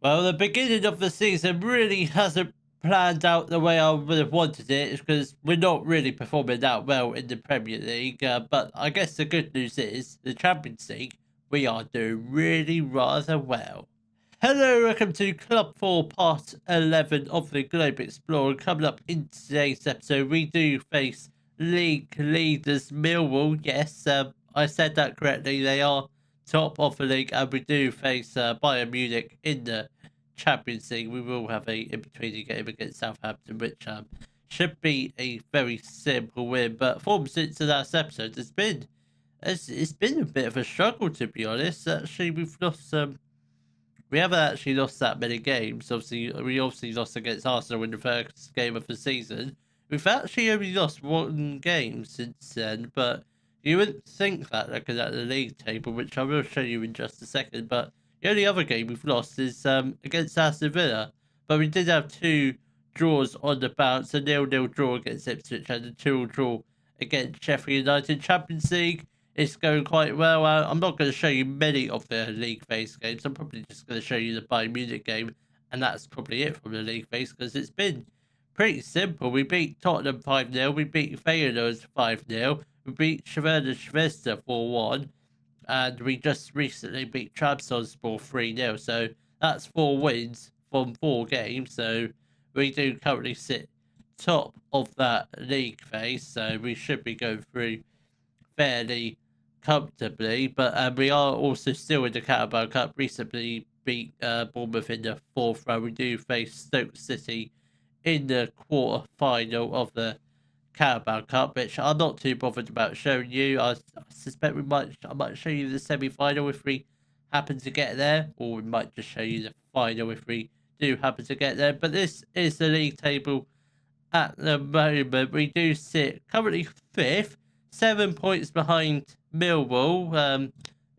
Well, the beginning of the season really hasn't planned out the way I would have wanted it because we're not really performing that well in the Premier League. But I guess the good news is the Champions League, we are doing really rather well. Hello, welcome to Club 4 Part 11 of the Globe Explorer. Coming up in today's episode, we do face league leaders Millwall. Yes, I said that correctly. They are top of the league, and we do face Bayern Munich in the Champions League. We will have a in-between game against Southampton, which should be a very simple win. But from since the last episode, it's been a bit of a struggle, to be honest. Actually, we haven't actually lost that many games. We obviously lost against Arsenal in the first game of the season. We've actually only lost one game since then, but you wouldn't think that looking at the league table, which I will show you in just a second. But the only other game we've lost is against Aston Villa. But we did have two draws on the bounce, a 0-0 draw against Ipswich and a 2 draw against Sheffield United. Champions League, it's going quite well. I'm not going to show you many of the league phase games. I'm probably just going to show you the Bayern Munich game, and that's probably it from the league phase because it's been pretty simple. We beat Tottenham 5-0, we beat Feyenoord 5-0, we beat Cervena Schwester 4-1, and we just recently beat Trabzonspor 3-0. So that's 4 wins from 4 games. So we do currently sit top of that league phase, so we should be going through fairly comfortably, but we are also still in the Carabao Cup. Recently beat Bournemouth in the fourth round. We do face Stoke City in the quarter final of the Carabao Cup, which I'm not too bothered about showing you. I suspect I might show you the semi final if we happen to get there, or we might just show you the final if we do happen to get there. But this is the league table at the moment. We do sit currently fifth, 7 points behind Millwall,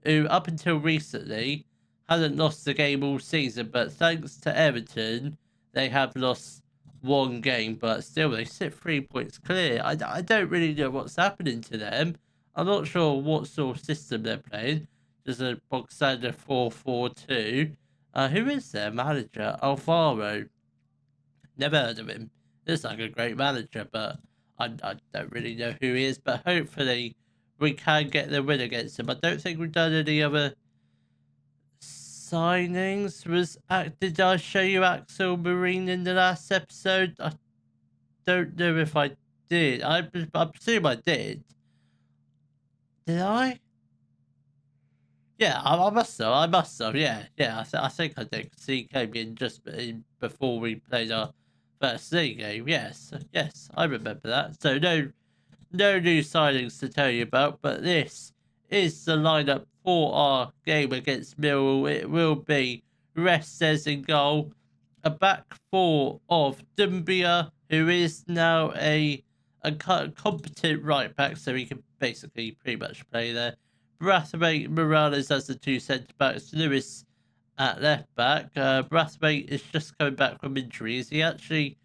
who up until recently hadn't lost a game all season, but thanks to Everton, they have lost one game, but still they sit 3 points clear. I don't really know what's happening to them. I'm not sure what sort of system they're playing. Just a box standard 4-4-2. Who is their manager? Alvaro. Never heard of him. Looks like a great manager, but I don't really know who he is. But hopefully we can get the win against him. I don't think we've done any other signings. Did I show you Axel Marine in the last episode? I don't know if I did. I presume I did. Did I? Yeah, I must have. I must have. Yeah, yeah. I think I did. 'Cause he came in just before we played our first league game. Yes, yes, I remember that. So no new signings to tell you about, but this is the lineup for our game against Millwall. It will be Restes in goal, a back four of Dumbia, who is now a competent right back, so he can basically pretty much play there. Brathwaite Morales as the two centre backs, Lewis at left back. Brathwaite is just coming back from injury. Is he actually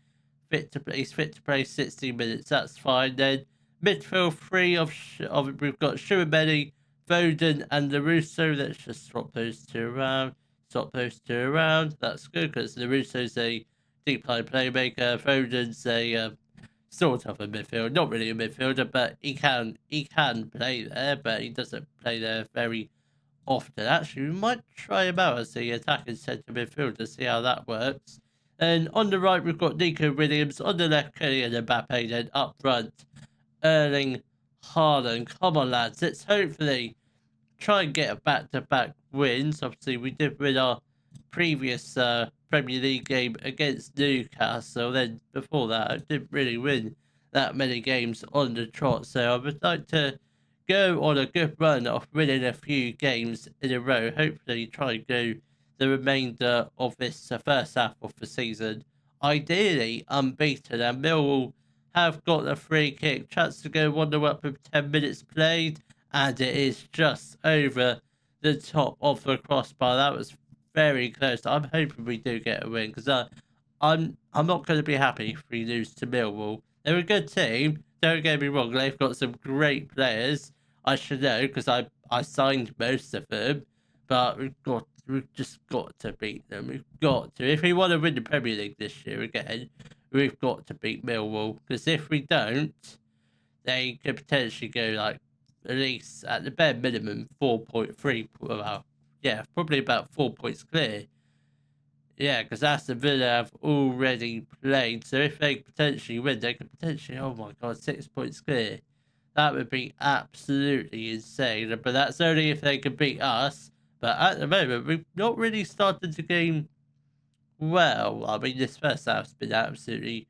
fit to play? He's fit to play 60 minutes. That's fine. Then midfield three of we've got Schumann, Foden, and LaRusso. Let's just swap those two around. Swap those two around. That's good because LaRusso's a deep line playmaker. Foden's a sort of a midfielder, not really a midfielder, but he can play there, but he doesn't play there very often. Actually, we might try him out as the attacking centre midfielder, see how that works. And on the right, we've got Nico Williams. On the left, Kylian Mbappe. Then up front, Erling Haaland. Come on, lads. Let's hopefully try and get a back-to-back wins. Obviously, we did win our previous Premier League game against Newcastle. Then before that, I didn't really win that many games on the trot. So I would like to go on a good run of winning a few games in a row. Hopefully, try and go the remainder of this first half of the season. Ideally, unbeaten. And Millwall have got a free kick. Chance to go 1-0 up with 10 minutes played. And it is just over the top of the crossbar. That was very close. I'm hoping we do get a win because I'm not going to be happy if we lose to Millwall. They're a good team. Don't get me wrong. They've got some great players. I should know because I signed most of them. But we've got We've just got to beat them. We've got to. If we want to win the Premier League this year again, we've got to beat Millwall. Because if we don't, they could potentially go like at least at the bare minimum 4.3. Well, yeah, probably about 4 points clear. Yeah, because Aston Villa have already played. So if they potentially win, they could potentially, oh my God, 6 points clear. That would be absolutely insane. But that's only if they could beat us. But at the moment, we've not really started the game well. I mean, this first half's been absolutely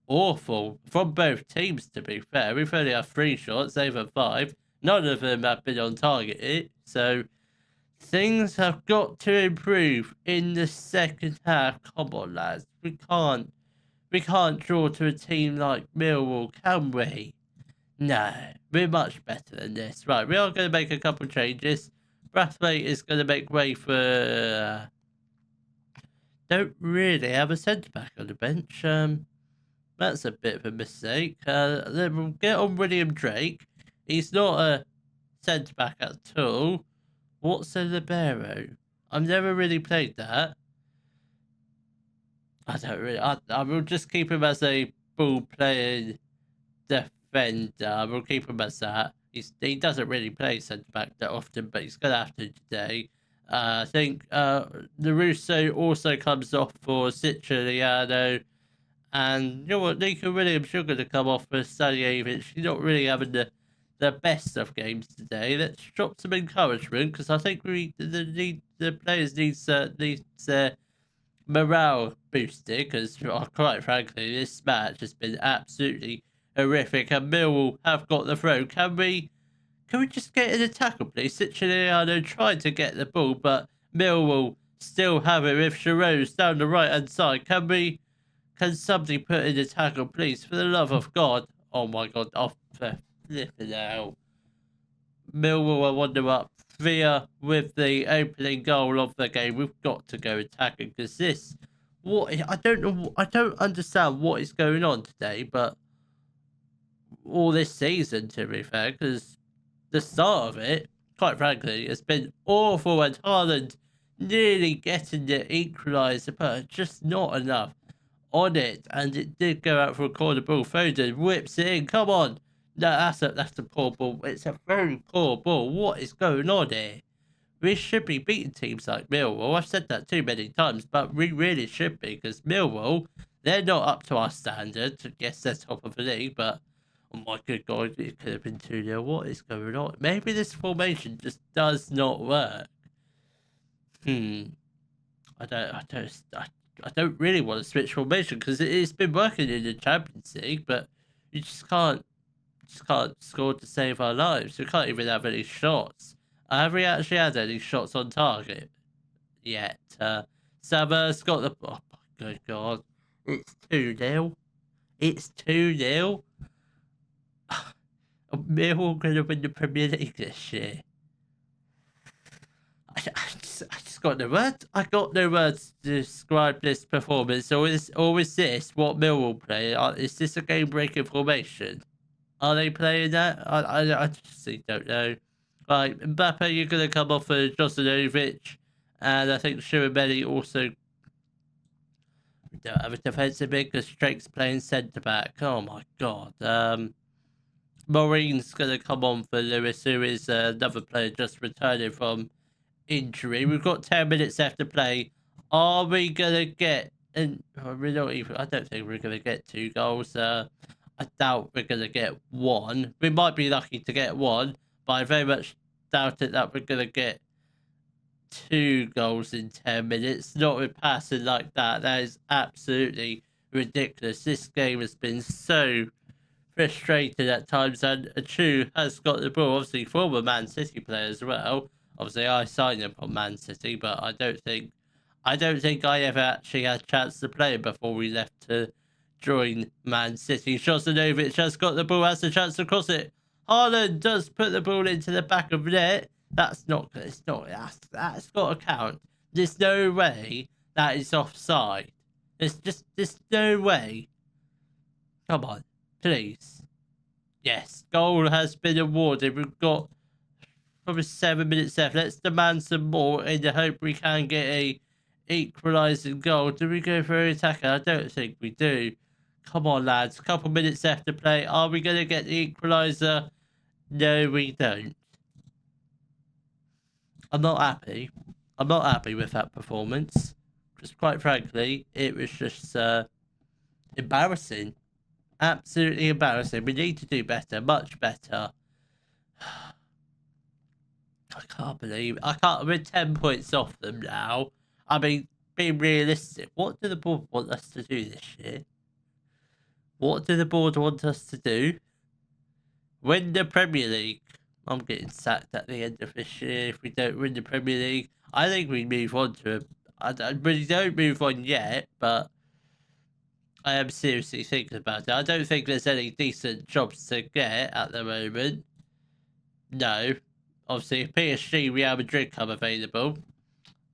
awful from both teams, to be fair. We've only had 3 shots, over 5. None of them have been on target. So things have got to improve in the second half. Come on, lads. We can't draw to a team like Millwall, can we? No, we're much better than this. Right, we are going to make a couple changes. Brathwaite is going to make way for... don't really have a centre-back on the bench. That's a bit of a mistake. Then we'll get on William Drake. He's not a centre-back at all. What's a libero? I've never really played that. I don't really... I will just keep him as a ball-playing defender. We'll keep him as that. He doesn't really play centre-back that often, but he's going to have to today. I think the Russo also comes off for Siciliano. And you know what, Nico Williams, you're going to come off for Stanijevic. He's not really having the best of games today. Let's drop some encouragement, because I think the players need morale boosted, because quite frankly, this match has been absolutely horrific, and Millwall have got the throw. Can we just get in a tackle, please? Siciliano tried to get the ball, but Millwall still have it with Giroux down the right-hand side. Can somebody put in a tackle, please? For the love of God. Oh my God, off for flipping out. Millwall are 1-0 up. Via with the opening goal of the game. We've got to go attacking, because this... I don't understand what is going on today, but all this season, to be fair, because the start of it, quite frankly, has been awful, and Haaland nearly getting the equaliser, but just not enough on it, and it did go out for a corner ball. Foden whips it in. Come on. No, that's a poor ball. It's a very poor ball. What is going on here? We should be beating teams like Millwall. I've said that too many times, but we really should be, because Millwall, they're not up to our standards. Yes, they're top of the league, but oh my good God, it could have been 2-0. What is going on? Maybe this formation just does not work. I don't really want to switch formation, because it's been working in the Champions League, but you just can't score to save our lives. We can't even have any shots. Have we actually had any shots on target yet? Savas got the... oh my good God. It's 2-0. It's 2-0. Millwall going to win the Premier League this year. I just got no words. I got no words to describe this performance. Or is this what Millwall play? Is this a game-breaking formation? Are they playing that? I just don't know. Right, Mbappe, you're going to come off for Josinovic. And I think Shirabelli also... we don't have a defensive mid, because Drake's playing centre-back. Oh my God. Maureen's going to come on for Lewis, who is another player just returning from injury. We've got 10 minutes left to play. Are we going to get... and we're not even... I don't think we're going to get 2 goals. I doubt we're going to get 1. We might be lucky to get 1, but I very much doubt it that we're going to get 2 goals in 10 minutes. Not with passing like that. That is absolutely ridiculous. This game has been so frustrating at times, and Achu has got the ball. Obviously, former Man City player as well. Obviously, I signed him from Man City, but I don't think I ever actually had a chance to play him before we left to join Man City. Josinovic has got the ball, has the chance to cross it. Haaland does put the ball into the back of net. That's got to count. There's no way that is offside. There's no way. Come on, please. Yes, goal has been awarded. We've got probably 7 minutes left. Let's demand some more in the hope we can get a equalising goal. Do we go for an attacker? I don't think we do. Come on, lads. A couple minutes left to play. Are we going to get the equaliser? No, we don't. I'm not happy. I'm not happy with that performance. Because quite frankly, it was just embarrassing. Absolutely embarrassing. We need to do better. Much better. I can't believe it. We're 10 points off them now. I mean, being realistic, what do the board want us to do this year? What do the board want us to do? Win the Premier League. I'm getting sacked at the end of this year if we don't win the Premier League. I think we move on to we don't move on yet, but I am seriously thinking about it. I don't think there's any decent jobs to get at the moment. No. Obviously, if PSG, Real Madrid come available,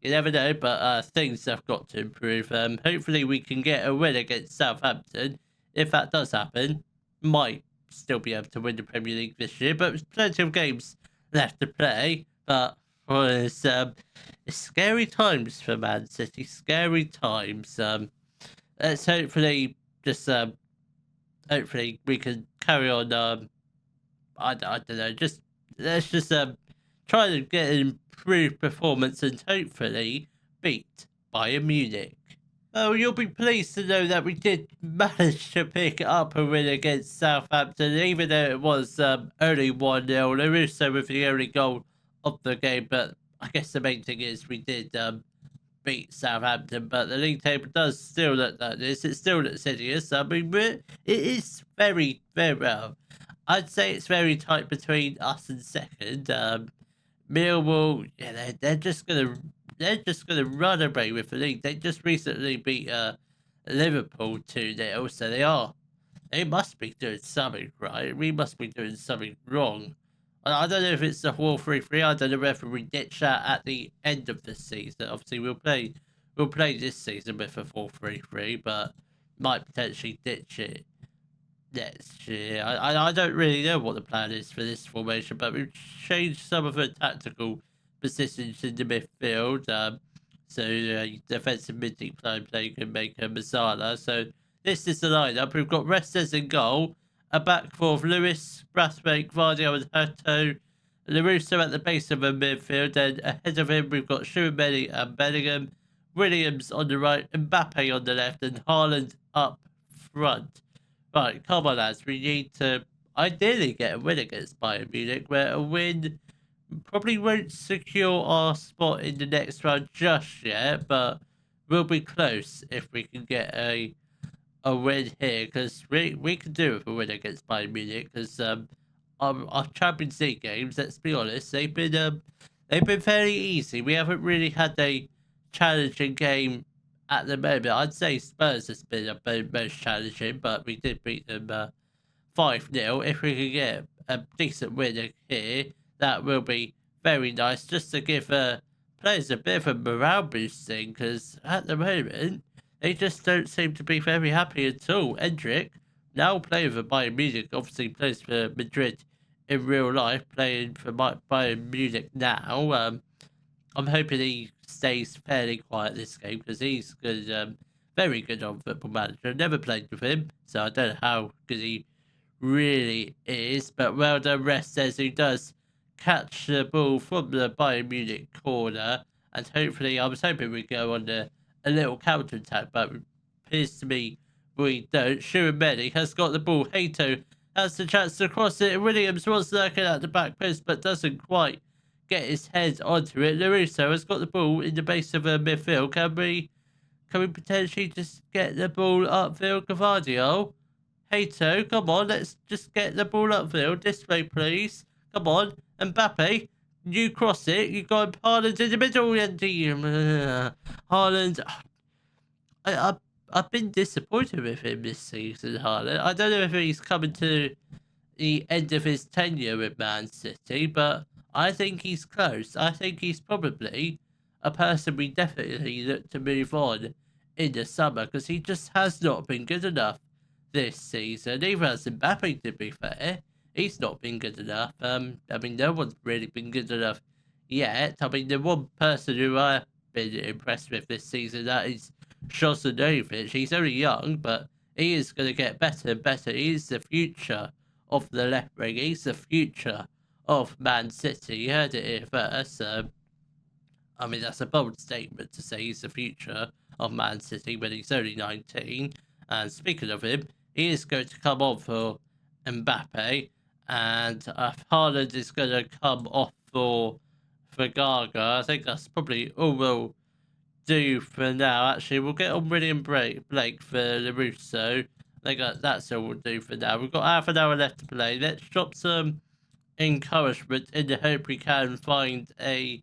you never know, but things have got to improve. Hopefully we can get a win against Southampton. If that does happen, might still be able to win the Premier League this year, but there's plenty of games left to play. But it's scary times for Man City. Scary times. Let's hopefully just hopefully we can carry on. I don't know. Let's just try to get an improved performance and hopefully beat Bayern Munich. Oh, you'll be pleased to know that we did manage to pick up a win against Southampton, even though it was only 1-0. Larusso with the only goal of the game, but I guess the main thing is we did beat Southampton, but the league table does still look like this. It still looks hideous. I mean, it is very, very well. I'd say it's very tight between us and second. Millwall, yeah, they're just gonna run away with the league. They just recently beat Liverpool 2-0, so they must be doing something right. We must be doing something wrong. I don't know if it's the 4-3-3. I don't know whether we ditch that at the end of the season. Obviously, we'll play this season with a 4-3-3, but might potentially ditch it next year. I don't really know what the plan is for this formation, but we've changed some of the tactical positions in the midfield. So defensive mid-deep line play can make a Masala. So this is the lineup. We've got Restes in goal, a back four of Lewis, Brathwaite, Vardio and Hurto, Larusso at the base of the midfield, and ahead of him we've got Schumann and Bellingham, Williams on the right, Mbappe on the left, and Haaland up front. Right, come on, lads. We need to ideally get a win against Bayern Munich, where a win probably won't secure our spot in the next round just yet, but we'll be close if we can get a win here, because we can do with a win against Bayern Munich, because our Champions League games, let's be honest, they've been fairly easy. We haven't really had a challenging game at the moment. I'd say Spurs has been the most challenging, but we did beat them 5-0. If we can get a decent win here, that will be very nice, just to give players a bit of a morale boosting, because at the moment, they just don't seem to be very happy at all. Endrick, now playing for Bayern Munich, obviously plays for Madrid in real life, playing for Bayern Munich now. I'm hoping he stays fairly quiet this game, because he's good, very good on Football Manager. Never played with him, so I don't know how good he really is. But well done, Restes, who does catch the ball from the Bayern Munich corner. And hopefully, I was hoping we'd go on a little counter attack, but it appears to me we don't. Schumann has got the ball. Hato has the chance to cross it. Williams was lurking at the back post, but doesn't quite get his head onto it. Larusso has got the ball in the base of a midfield. Can we potentially just get the ball upfield? Gavardio, Hato, come on, let's just get the ball upfield. This way, please. Come on, Mbappe, you cross it. You got Haaland in the middle. Haaland, I've been disappointed with him this season, Haaland. I don't know if he's coming to the end of his tenure with Man City, but I think he's close. I think he's probably a person we definitely look to move on in the summer, because he just has not been good enough this season. Neither has Mbappe, to be fair. he's not been good enough. I mean, no one's really been good enough yet. I mean, the one person who I've been impressed with this season, that is Josanovic. He's only young, but he is going to get better and better. He is the future of the left wing. He's the future of Man City. You heard it here first. I mean, that's a bold statement to say he's the future of Man City when he's only 19. And speaking of him, he is going to come on for Mbappe, and Haaland is going to come off for Gaga. I think that's probably all we'll do for now. Actually, we'll get on William Blake for LaRusso. I think that's all we'll do for now. We've got half an hour left to play. Let's drop some encouragement in the hope we can find a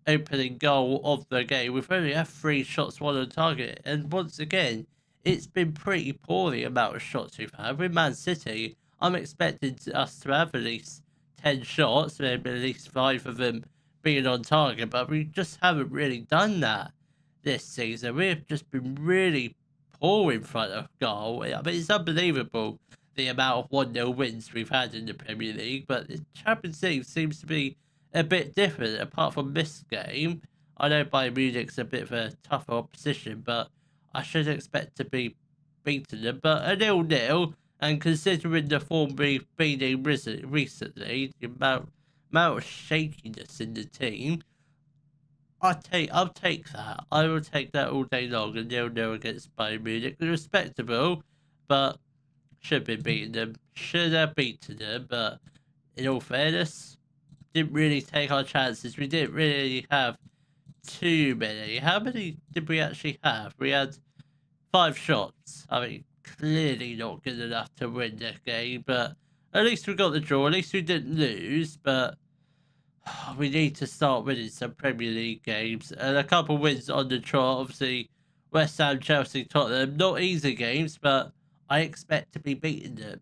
opening goal of the game. We've only had 3 shots, 1 on target, and once again, it's been pretty poor the amount of shots we've had. With Man City, I'm expecting us to have at least 10 shots, maybe at least 5 of them being on target, but we just haven't really done that this season. We've just been really poor in front of goal. I mean, it's unbelievable the amount of 1-0 wins we've had in the Premier League, but the Champions League seems to be a bit different apart from this game. I know Bayern Munich's a bit of a tougher opposition, but I should expect to be beating them. But a 0-0, and considering the form we've been in recently, the amount of shakiness in the team, I'll take that. I will take that all day long. A 0-0 against Bayern Munich. They're respectable, but should be beating them. Should have beaten them, but in all fairness, didn't really take our chances. We didn't really have too many. How many did we actually have? We had 5 shots. I mean, clearly not good enough to win the game, but at least we got the draw. At least we didn't lose, but we need to start winning some Premier League games. And a couple wins on the trot. Obviously, West Ham, Chelsea, Tottenham. Not easy games, but I expect to be beating them.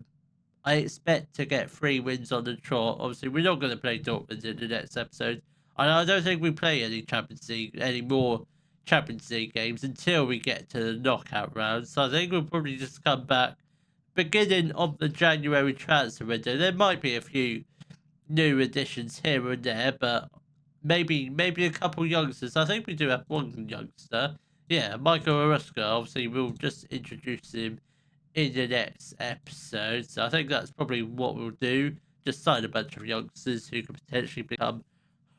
I expect to get 3 wins on the trot. Obviously, we're not going to play Dortmund in the next episode. And I don't think we play any more Champions League games until we get to the knockout round. So I think we'll probably just come back beginning of the January transfer window. There might be a few new additions here and there, but maybe a couple youngsters. I think we do have one youngster. Yeah, Michael Oruska. Obviously, we'll just introduce him in the next episode. So I think that's probably what we'll do. Just sign a bunch of youngsters who could potentially become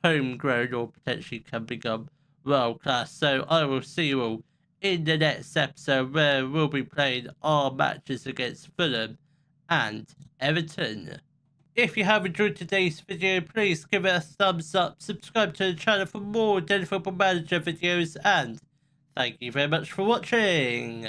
homegrown or potentially can become world class. So I will see you all in the next episode where we'll be playing our matches against Fulham and Everton. If you have enjoyed today's video, please give it a thumbs up, subscribe to the channel for more Daily Football Manager videos, and thank you very much for watching.